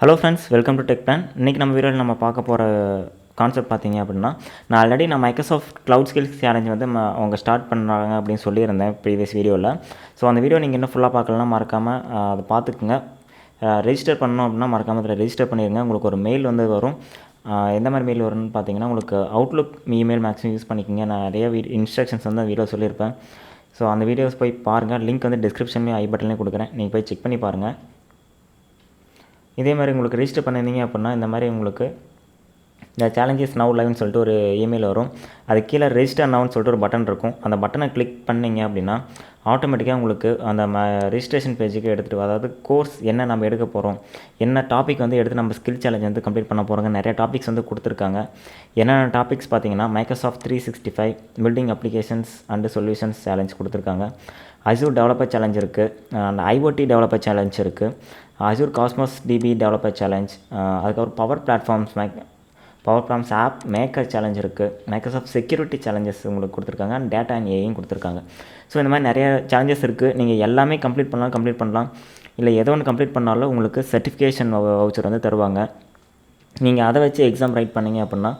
Hello friends, welcome to tech plan. இன்றைக்கி நம்ம வீடியோவில் நம்ம பார்க்க போகிற கான்செப்ட் பார்த்தீங்க அப்படின்னா, நான் ஆல்ரெடி நான் மைக்ரோசாஃப்ட் க்ளவுட் ஸ்கில்ஸ் சேலஞ்ச் வந்து அவங்க ஸ்டார்ட் பண்ணுறாங்க அப்படின்னு சொல்லியிருந்தேன் ப்ரீவியஸ் வீடியோவில். ஸோ அந்த வீடியோ நீங்கள் இன்னும் ஃபுல்லாக பார்க்கலன்னா மறக்காமல் அதை பார்த்துக்குங்க. ரெஜிஸ்டர் பண்ணணும் அப்படின்னா மறக்காமல் அதில் ரெஜிஸ்டர் பண்ணிடுங்க. உங்களுக்கு ஒரு மெயில் வந்து வரும். எந்த மாதிரி மெயில் வரும்னு பார்த்தீங்கன்னா, உங்களுக்கு அவுட்லுக் இமெயில் மேக்ஸிமம் யூஸ் பண்ணிக்கோங்க. நான் நிறைய இன்ஸ்ட்ரக்ஷன்ஸ் வந்து அந்த வீடியோ சொல்லியிருப்பேன். ஸோ அந்த வீடியோஸ் போய் பாருங்கள். லிங்க் வந்து டிஸ்கிரிப்ஷன்லேயும் ஐ பட்டன்லேயும் கொடுக்குறேன். நீங்கள் போய் செக் பண்ணி பாருங்கள். இதே மாதிரி உங்களுக்கு ரெஜிஸ்டர் பண்ணியிருந்தீங்க அப்படின்னா இந்த மாதிரி உங்களுக்கு இந்த சேலஞ்சஸ் நவ் லைவ்னு சொல்லிட்டு ஒரு இமெயில் வரும். அது கீழே ரெஜிஸ்டர் நவுன்னு சொல்லிட்டு ஒரு பட்டன் இருக்கும். அந்த பட்டனை கிளிக் பண்ணிங்க அப்படின்னா ஆட்டோமேட்டிக்காக உங்களுக்கு அந்த ரெஜிஸ்ட்ரேஷன் பேஜுக்கு எடுத்துகிட்டு, அதாவது கோர்ஸ் என்ன நம்ம எடுக்க போகிறோம், என்ன டாபிக் வந்து எடுத்து நம்ம ஸ்கில் சேலஞ்ச் வந்து கம்ப்ளீட் பண்ண போகிறோங்க. நிறைய டாபிக்ஸ் வந்து கொடுத்துருக்காங்க. என்னென்ன டாபிக்ஸ் பார்த்தீங்கன்னா, Microsoft 365 building applications and solutions challenge கொடுத்துருக்காங்க. அசூர் டெவலப்பர் சேலஞ்ச் இருக்குது. அந்த ஐஓடி டெவலப்பர் சேலஞ்ச் இருக்குது. Azure Cosmos DB developer challenge, அதுக்கப்புறம் power platforms app maker challenge இருக்குது. மைக்ரோசாஃப்ட் செக்யூரிட்டி சேலஞ்சஸ் உங்களுக்கு கொடுத்துருக்காங்க. அண்ட் டேட்டா அண்ட் ஏஐயும் கொடுத்துருக்காங்க. ஸோ இந்த மாதிரி நிறைய சேலஞ்சஸ் இருக்குது. நீங்கள் எல்லாமே கம்ப்ளீட் பண்ணலாம். இல்லை ஏதோ ஒன்று கம்ப்ளீட் பண்ணாலும் உங்களுக்கு சர்டிஃபிகேஷன் வவுச்சர் வந்து தருவாங்க. நீங்கள் அதை வச்சு எக்ஸாம் ரைட் பண்ணிங்க அப்படின்னா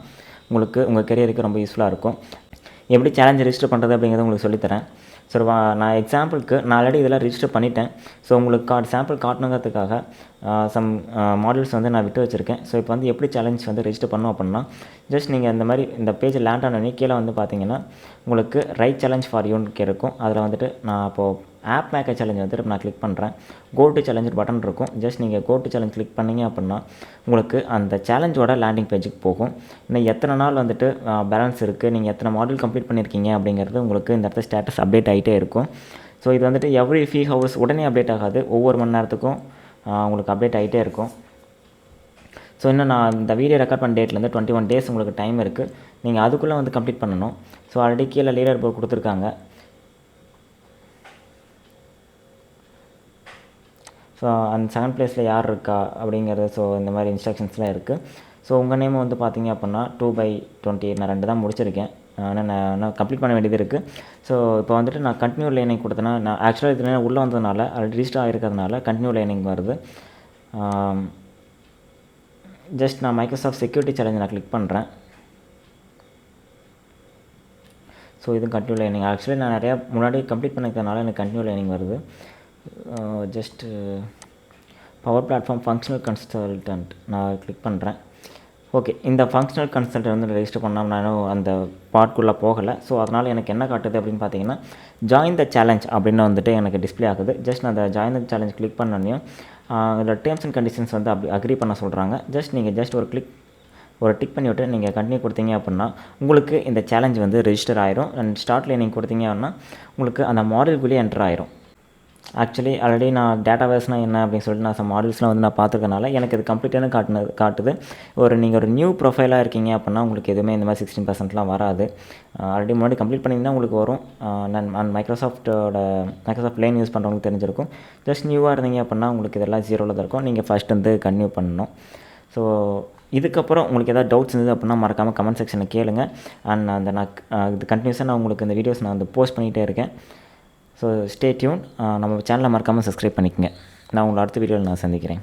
உங்களுக்கு உங்கள் கெரியருக்கு ரொம்ப யூஸ்ஃபுல்லாக இருக்கும். எப்படி சேலஞ்ச் ரெஜிஸ்டர் பண்ணுறது அப்படிங்கிறத உங்களுக்கு சொல்லித்தரேன். ஸோ நான் எக்ஸாம்பிளுக்கு நான் ஆல்ரெடி இதெல்லாம் ரெஜிஸ்டர் பண்ணிட்டேன். ஸோ உங்களுக்கு சாம்பிள் காட்டணுங்கிறதுக்காக சம் மாடல்ஸ் வந்து நான் விட்டு வச்சுருக்கேன். ஸோ இப்போ வந்து எப்படி சேலஞ்ச் வந்து ரெஜிஸ்டர் பண்ணோம் அப்படின்னா, ஜஸ்ட் நீங்கள் இந்த மாதிரி இந்த பேஜ் லேண்ட் ஆனோடனே கீழே வந்து பார்த்தீங்கன்னா உங்களுக்கு ரைட் சேலஞ்ச் ஃபார் யூன்னு இருக்கும். அதில் வந்துட்டு நான் இப்போது ஆப் மேக்கர் சேலஞ்ச் வந்துட்டு நான் கிளிக் பண்ணுறேன். கோ டு சேலஞ்ச் பட்டன் இருக்கும். ஜஸ்ட் நீங்கள் கோ டு சேலஞ்ச் கிளிக் பண்ணிங்க அப்படின்னா உங்களுக்கு அந்த சேலஞ்சோட லேண்டிங் பேஜுக்கு போகும். இன்னும் எத்தனை நாள் வந்துட்டு பேலன்ஸ் இருக்குது, நீங்கள் எத்தனை மாடல் கம்ப்ளீட் பண்ணியிருக்கீங்க அப்படிங்கிறது உங்களுக்கு இந்த இடத்துல ஸ்டேட்டஸ் அப்டேட் ஆகிட்டே இருக்கும். ஸோ இது வந்துட்டு எவ்ரி ஃபியூ ஹவர்ஸ் உடனே அப்டேட் ஆகாது. ஒவ்வொரு மணி நேரத்துக்கும் உங்களுக்கு அப்டேட் ஆகிட்டே இருக்கும். ஸோ இன்னும் நான் இந்த வீடியோ ரெக்கார்ட் பண்ண டேட்லேருந்து 21 டேஸ் உங்களுக்கு டைம் இருக்குது. நீங்கள் அதுக்குள்ளே வந்து கம்ப்ளீட் பண்ணணும். ஸோ ஆல்ரெடி கீழே லீடர் போர்டு கொடுத்துருக்காங்க. ஸோ அந்த 7th பிளேஸில் யார் இருக்கா அப்படிங்கிறது, ஸோ இந்த மாதிரி இன்ஸ்ட்ரக்ஷன்ஸ்லாம் இருக்குது. ஸோ உங்கள் நேம் வந்து பார்த்தீங்க அப்படின்னா 2/20 நான் 2 தான் முடிச்சிருக்கேன். ஆனால் நான் கம்ப்ளீட் பண்ண வேண்டியது இருக்குது. ஸோ இப்போ வந்துட்டு நான் கண்டினியூ லைனிங் கொடுத்தேன்னா, நான் ஆக்சுவலாக இது உள்ளே வந்ததுனால அது ரிஜிஸ்டர் ஆகிருக்கிறதுனால கண்டினியூ லைனிங் வருது. ஜஸ்ட் நான் மைக்ரோசாஃப்ட் செக்யூரிட்டி சேலஞ்ச் நான் கிளிக் பண்ணுறேன். ஸோ இது கண்டினியூ லைனிங். ஆக்சுவலி நான் நிறையா முன்னாடி கம்ப்ளீட் பண்ணிக்கிறதுனால எனக்கு கண்டினியூ லைனிங் வருது. Just power platform functional consultant நான் கிளிக் பண்ணுறேன். ஓகே, இந்த ஃபங்க்ஷனல் கன்சல்டன்ட் வந்து ரெஜிஸ்டர் பண்ணாமல் நானும் அந்த பார்ட்குள்ளே போகலை. ஸோ அதனால் எனக்கு என்ன காட்டுது அப்படின்னு பார்த்தீங்கன்னா, ஜாயின் த சேலஞ்ச் அப்படின்னு வந்துட்டு எனக்கு டிஸ்பிளே ஆகுது. ஜஸ்ட் நான் அந்த ஜாயின் த சேலஞ்ச் கிளிக் பண்ணோன்னையும் இதில் டேர்ம்ஸ் அண்ட் கண்டிஷன்ஸ் வந்து அப்படி அக்ரி பண்ண சொல்கிறாங்க. ஜஸ்ட் ஒரு டிக் பண்ணி விட்டு நீங்கள் கண்டினியூ கொடுத்தீங்க அப்படின்னா உங்களுக்கு இந்த சேலஞ்ச் வந்து ரெஜிஸ்டர் ஆயிரும். அண்ட் ஸ்டார்ட் லைனிங் கொடுத்தீங்க அப்படின்னா உங்களுக்கு அந்த மாடலுக்குள்ளேயே என்டர் ஆயிரும். ஆக்சுவலி ஆல்ரெடி நான் டேட்டாபேஸ்னால் என்ன அப்படின்னு சொல்லிட்டு நான் மாடல்ஸ்லாம் வந்து நான் பார்த்துருக்கனால எனக்கு இது கம்ப்ளீட்டான காட்டுது. நீங்கள் ஒரு நியூ ப்ரொஃபைலாக இருக்கீங்க அப்படின்னா உங்களுக்கு எதுவுமே இந்த மாதிரி 16% வராது. ஆல்ரெடி முன்னாடி கம்ப்ளீட் பண்ணிங்கன்னா உங்களுக்கு வரும். நான் மைக்ரோசாஃப்ட் லேன் யூஸ் பண்ணுறவங்களுக்கு தெரிஞ்சிருக்கும். ஜஸ்ட் நியூவாக இருந்தீங்க அப்படின்னா உங்களுக்கு இதெல்லாம் 0ல் தான் இருக்கும். நீங்கள் ஃபஸ்ட் வந்து கன்டினியூ பண்ணணும். ஸோ இதுக்கப்புறம் உங்களுக்கு எதாவது டவுட்ஸ் இருந்தது அப்படின்னா மறக்காமல் கமெண்ட் செக்ஷனில் கேளுங்க. அண்ட் நான் இது கண்டினியூஸாக நான் உங்களுக்கு இந்த வீடியோஸ் நான் வந்து போஸ்ட் பண்ணிகிட்டே இருக்கேன். So stay tune. நம்ம சேனலை மறக்காமல் சப்ஸ்கிரைப் பண்ணிக்கங்க. நான் உங்களை அடுத்த வீடியோவில் நான் சந்திக்கிறேன்.